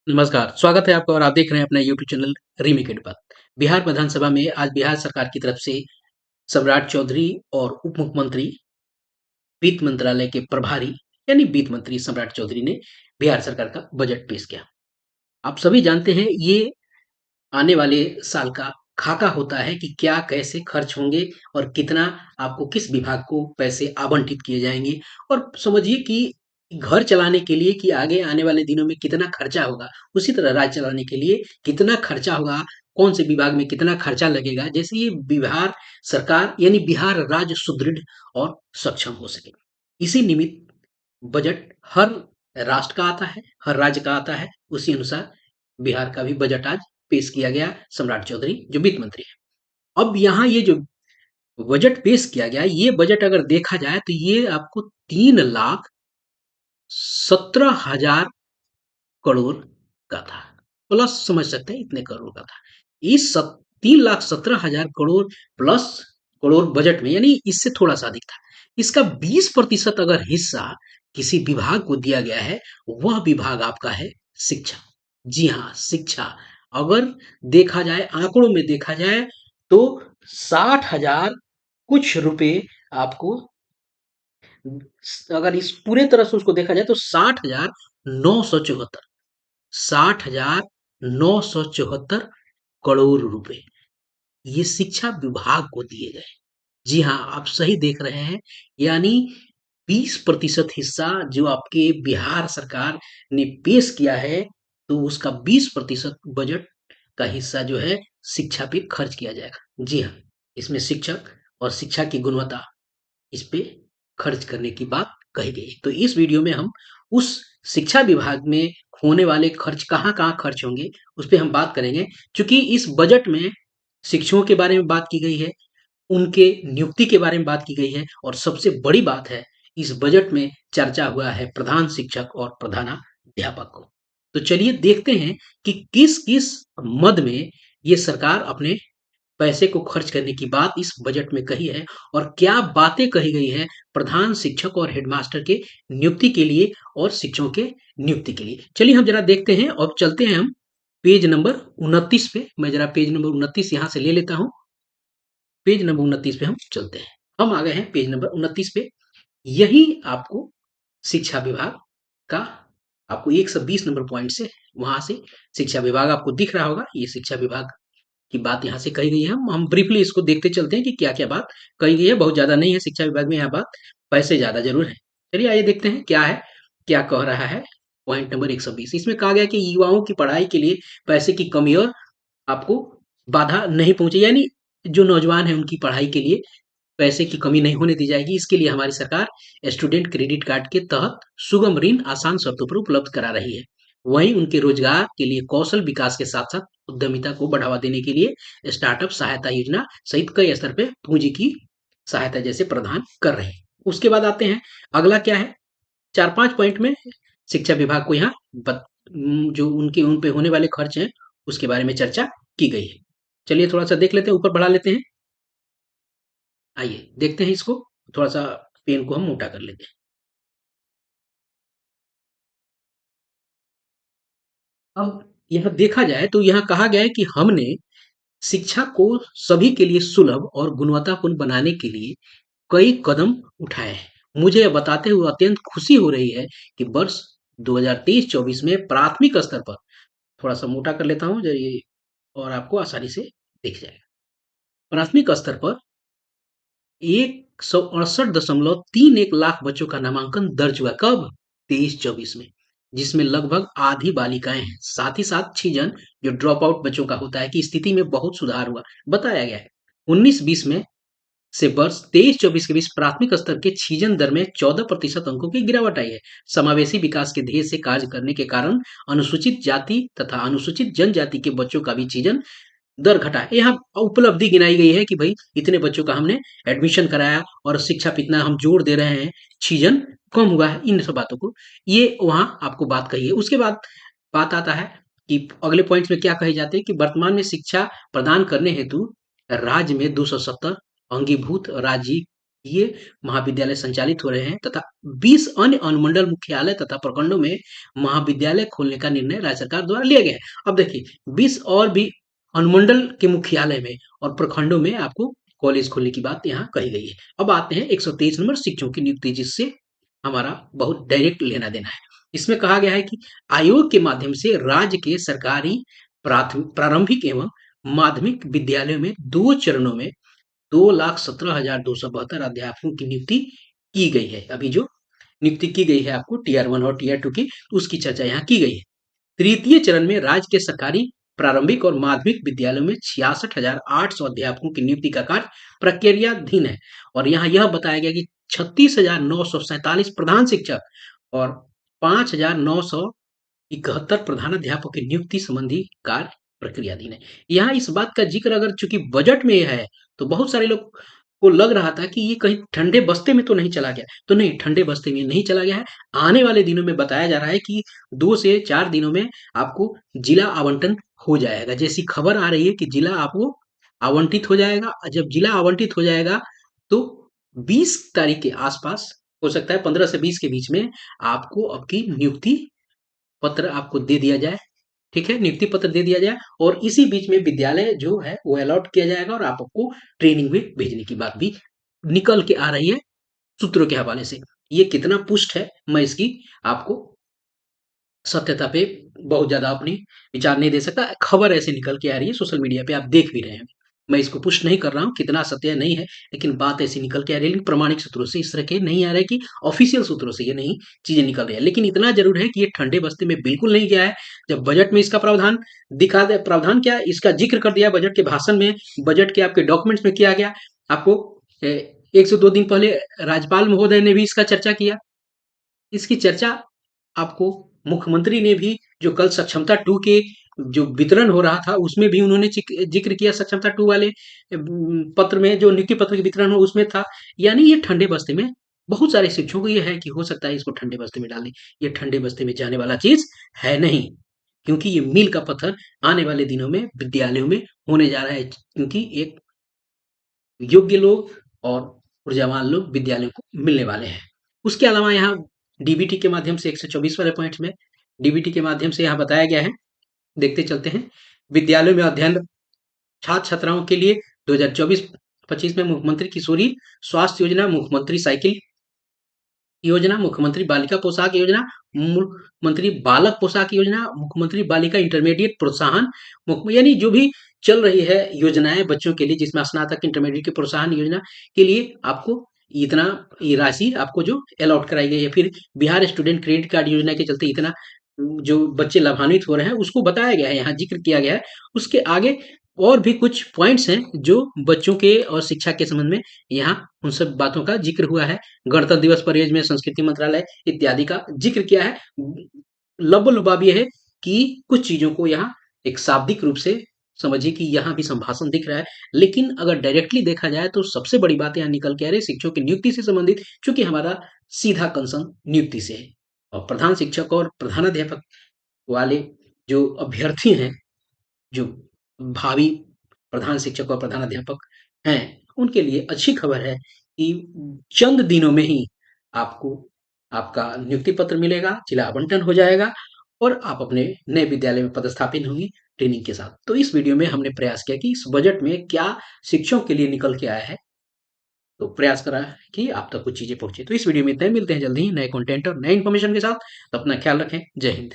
नमस्कार, स्वागत है आपका और आप देख रहे हैं अपना यूट्यूब चैनल रीमेक एड बात। बिहार विधानसभा में आज बिहार सरकार की तरफ से सम्राट चौधरी और उप मुख्यमंत्री वित्त मंत्रालय के प्रभारी यानी वित्त मंत्री सम्राट चौधरी ने बिहार सरकार का बजट पेश किया। आप सभी जानते हैं ये आने वाले साल का खाका होता है कि क्या कैसे खर्च होंगे और कितना आपको किस विभाग को पैसे आवंटित किए जाएँगे और समझिए कि घर चलाने के लिए कि आगे आने वाले दिनों में कितना खर्चा होगा, उसी तरह राज्य चलाने के लिए कितना खर्चा होगा, कौन से विभाग में कितना खर्चा लगेगा, जैसे ये बिहार सरकार यानी बिहार राज्य सुदृढ़ और सक्षम हो सके। इसी निमित्त बजट हर राष्ट्र का आता है, हर राज्य का आता है, उसी अनुसार बिहार का भी बजट आज पेश किया गया सम्राट चौधरी जो वित्त मंत्री हैं। अब यहाँ ये जो बजट पेश किया गया, ये बजट अगर देखा जाए तो ये आपको 3,17,000 करोड़ का था। प्लस समझ सकते हैं इतने करोड़ का था। इस 3,17,000 करोड़ प्लस करोड़ बजट में यानी इससे थोड़ा सा अधिक था। इसका 20% अगर हिस्सा किसी विभाग को दिया गया है, वह विभाग आपका है शिक्षा। जी हाँ, शिक्षा। अगर देखा जाए आंकड़ों में देखा जाए तो 60,000 कुछ रुपए आपको अगर इस पूरे तरह से उसको देखा जाए तो 60,974 60,974 करोड़ रुपए ये शिक्षा विभाग को दिए गए। जी हाँ, आप सही देख रहे हैं। यानी 20% हिस्सा जो आपके बिहार सरकार ने पेश किया है, तो उसका 20% बजट का हिस्सा जो है शिक्षा पे खर्च किया जाएगा। जी हाँ, इसमें शिक्षक और शिक्षा की गुणवत्ता इस पे खर्च करने की बात कही गई। तो इस वीडियो में हम उस शिक्षा विभाग में होने वाले खर्च कहाँ-कहाँ खर्च होंगे, उस पे हम बात करेंगे। चूँकि इस बजट में शिक्षकों के बारे में बात की गई है, उनके नियुक्ति के बारे में बात की गई है और सबसे बड़ी बात है, इस बजट में चर्चा हुआ है प्रधान शिक्षक और प्रधानाध्यापक को। तो चलिए देखते हैं कि किस-किस मद में ये सरकार अपने पैसे को खर्च करने की बात इस बजट में कही है और क्या बातें कही गई है प्रधान शिक्षक और हेडमास्टर के नियुक्ति के लिए और शिक्षकों के नियुक्ति के लिए। चलिए हम ज़रा देखते हैं और चलते हैं हम पेज नंबर 29 पे। मैं ज़रा पेज नंबर 29 यहाँ से ले लेता हूँ। पेज नंबर 29 पे हम चलते हैं। हम आ गए हैं पेज नंबर 29 पे। यही आपको शिक्षा विभाग का आपको 120 नंबर पॉइंट से वहाँ से शिक्षा विभाग आपको दिख रहा होगा। ये शिक्षा विभाग की बात यहाँ से कही गई है। हम ब्रीफली इसको देखते चलते हैं कि क्या-क्या बात कही गई है। बहुत ज़्यादा नहीं है शिक्षा विभाग में यहाँ बात, पैसे ज़्यादा ज़रूर हैं। चलिए आइए देखते हैं क्या है, क्या कह रहा है पॉइंट नंबर 120। इसमें कहा गया है कि युवाओं की पढ़ाई के लिए पैसे की कमी और आपको बाधा नहीं पहुँचे यानी जो नौजवान हैं उनकी पढ़ाई के लिए पैसे की कमी नहीं होने दी जाएगी। इसके लिए हमारी सरकार स्टूडेंट क्रेडिट कार्ड के तहत सुगम ऋण आसान शर्तों पर उपलब्ध करा रही है। वहीं उनके रोजगार के लिए कौशल विकास के साथ-साथ उद्यमिता को बढ़ावा देने के लिए स्टार्टअप सहायता योजना सहित कई स्तर पे पूंजी की सहायता जैसे प्रदान कर रहे हैं। उसके बाद आते हैं अगला क्या है 4-5 पॉइंट में शिक्षा विभाग को यहाँ जो उनके उन पे होने वाले खर्च हैं उसके बारे में चर्चा की गई है। चलिए थोड़ा-सा देख लेते हैं, ऊपर बढ़ा लेते हैं। आइए देखते हैं इसको, थोड़ा-सा पेन को हम मोटा कर लेते हैं। अब यहाँ देखा जाए तो यहाँ कहा गया है कि हमने शिक्षा को सभी के लिए सुलभ और गुणवत्तापूर्ण बनाने के लिए कई कदम उठाए हैं। मुझे यह बताते हुए अत्यंत खुशी हो रही है कि वर्ष 2023-24 में प्राथमिक स्तर पर थोड़ा-सा मोटा कर लेता हूँ ये और आपको आसानी से दिख जाएगा। प्राथमिक स्तर पर 168.31 लाख बच्चों का नामांकन दर्ज हुआ। कब? 23-24 में, जिसमें लगभग आधी बालिकाएँ हैं। साथ ही साथ छीजन जो ड्रॉप आउट बच्चों का होता है की स्थिति में बहुत सुधार हुआ, बताया गया है। 19-20 में से वर्ष 23-24 के बीच प्राथमिक स्तर के छीजन दर में 14% अंकों की गिरावट आई है। समावेशी विकास के ध्येय से कार्य करने के कारण अनुसूचित जाति तथा अनुसूचित जनजाति के बच्चों का भी छीजन दर घटा है। यहाँ उपलब्धि गिनाई गई है कि भाई इतने बच्चों का हमने एडमिशन कराया और शिक्षा पे इतना हम जोर दे रहे हैं, छीजन कम हुआ है, इन सब बातों को ये वहाँ आपको बात कही है। उसके बाद बात आता है कि अगले पॉइंट्स में क्या कहे जाते हैं कि वर्तमान में शिक्षा प्रदान करने हेतु राज्य में 270 अंगीभूत राज्य ये महाविद्यालय संचालित हो रहे हैं तथा 20 अन्य अनुमंडल मुख्यालय तथा प्रखंडों में महाविद्यालय खोलने का निर्णय राज्य सरकार द्वारा लिया गया है। अब देखिए 20 और भी अनुमंडल के मुख्यालय में और प्रखंडों में आपको कॉलेज खोलने की बात यहाँ कही गई है। अब आते हैं 123 नंबर शिक्षकों की नियुक्ति, जिससे हमारा बहुत डायरेक्ट लेना देना है। इसमें कहा गया है कि आयोग के माध्यम से राज्य के सरकारी प्रारंभिक एवं माध्यमिक विद्यालयों में 2 चरणों में 2,17,272 अध्यापकों की नियुक्ति की गई है। अभी जो नियुक्ति की गई है आपको टीयर 1 और टीयर 2 की, उसकी चर्चा यहाँ की गई है। तृतीय चरण में राज्य के सरकारी प्रारंभिक और माध्यमिक विद्यालयों में 66,800 अध्यापकों की नियुक्ति का कार्य प्रक्रियाधीन है और यहाँ यह बताया गया कि 36,947 प्रधान शिक्षक और 5,971 प्रधानाध्यापक की नियुक्ति संबंधी कार्य प्रक्रियाधीन है। यहाँ इस बात का जिक्र अगर चूंकि बजट में है, तो बहुत सारे लोग को लग रहा था कि ये कहीं ठंडे बस्ते में तो नहीं चला गया, तो नहीं, ठंडे बस्ते में नहीं चला गया है। आने वाले दिनों में बताया जा रहा है कि 2 से 4 दिनों में आपको जिला आवंटन हो जाएगा। जैसी खबर आ रही है कि जिला आपको आवंटित हो जाएगा। जब जिला आवंटित हो जाएगा, तो 20 तारीख के आसपास, हो सकता है 15 से 20 के बीच में, आपको आपकी नियुक्ति पत्र आपको दे दिया जाए। ठीक है, नियुक्ति पत्र दे दिया जाए और इसी बीच में विद्यालय जो है वो अलॉट किया जाएगा और आपको ट्रेनिंग में भेजने की बात भी निकल के आ रही है सूत्रों के हवाले से। ये कितना पुष्ट है, मैं इसकी आपको सत्यता पे बहुत ज़्यादा अपनी विचार नहीं दे सकता। खबर ऐसे निकल के आ रही है, सोशल मीडिया पे आप देख भी रहे हैं। मैं इसको पुष्ट नहीं कर रहा हूँ, कितना सत्य नहीं है, लेकिन बात ऐसी निकल के आ रही है, लेकिन प्रामाणिक सूत्रों से, इस तरह के नहीं आ रहा है कि ऑफिशियल सूत्रों से ये नहीं चीज़ें निकल रही है। लेकिन इतना ज़रूर है कि ये ठंडे बस्ते में बिल्कुल नहीं गया है। जब बजट में इसका प्रावधान दिखा दे, प्रावधान क्या है, इसका ज़िक्र कर दिया बजट के भाषण में, बजट के आपके डॉक्यूमेंट्स में किया गया। आपको 1 से 2 दिन पहले राज्यपाल महोदय ने भी इसका चर्चा किया। इसकी चर्चा आपको मुख्यमंत्री ने भी, जो कल सक्षमता 2 के जो वितरण हो रहा था, उसमें भी उन्होंने जिक्र किया, सक्षमता 2 वाले पत्र में, जो नियुक्ति पत्र के वितरण हो उसमें था। यानी ये ठंडे बस्ते में बहुत सारे शिक्षकों को ये है कि हो सकता है इसको ठंडे बस्ते में डाल दें। ये ठंडे बस्ते में जाने वाला चीज है नहीं, क्योंकि ये मील का पत्थर आने वाले दिनों में विद्यालयों में होने जा रहा है, क्योंकि एक योग्य लोग और ऊर्जावान लोग विद्यालयों को मिलने वाले हैं। उसके अलावा यहाँ डीबीटी के माध्यम से 124 वाले पॉइंट में डीबीटी के माध्यम से यहाँ बताया गया है, देखते चलते हैं। विद्यालयों में अध्ययन छात्र छात्राओं के लिए 2024-25 में मुख्यमंत्री किशोरी स्वास्थ्य योजना, मुख्यमंत्री साइकिल योजना, मुख्यमंत्री बालिका पोशाक योजना, मुख्यमंत्री बालक पोशाक योजना, मुख्यमंत्री बालिका इंटरमीडिएट प्रोत्साहन, यानी जो भी चल रही है योजनाएं बच्चों के लिए, जिसमें स्नातक इंटरमीडिएट की प्रोत्साहन योजना के लिए आपको इतना ये राशि आपको जो अलॉट कराई गई है। फिर बिहार स्टूडेंट क्रेडिट कार्ड योजना के चलते इतना जो बच्चे लाभान्वित हो रहे हैं उसको बताया गया है, यहाँ जिक्र किया गया है। उसके आगे और भी कुछ पॉइंट्स हैं जो बच्चों के और शिक्षा के संबंध में, यहाँ उन सब बातों का जिक्र हुआ है। गणतंत्र दिवस परेड में संस्कृति मंत्रालय इत्यादि का जिक्र किया है। लबोलुबाब ये है कि कुछ चीजों को यहाँ एक शाब्दिक रूप से समझिए कि यहाँ भी संभाषण दिख रहा है, लेकिन अगर डायरेक्टली देखा जाए तो सबसे बड़ी बात यहाँ निकल के आ रही है शिक्षकों की नियुक्ति से संबंधित, चूंकि हमारा सीधा कंसर्न नियुक्ति से है। और प्रधान शिक्षक और प्रधानाध्यापक वाले जो अभ्यर्थी हैं, जो भावी प्रधान शिक्षक और प्रधानाध्यापक हैं, उनके लिए अच्छी खबर है कि चंद दिनों में ही आपको आपका नियुक्ति पत्र मिलेगा, जिला आवंटन हो जाएगा और आप अपने नए विद्यालय में पदस्थापित होंगे ट्रेनिंग के साथ। तो इस वीडियो में हमने प्रयास किया कि इस बजट में क्या शिक्षकों के लिए निकल के आया है, तो प्रयास करा कि आप तक कुछ चीजें पहुंचे। तो इस वीडियो में इतना ही, मिलते हैं जल्दी ही नए कंटेंट और नए इन्फॉर्मेशन के साथ। तो अपना ख्याल रखें। जय हिंद।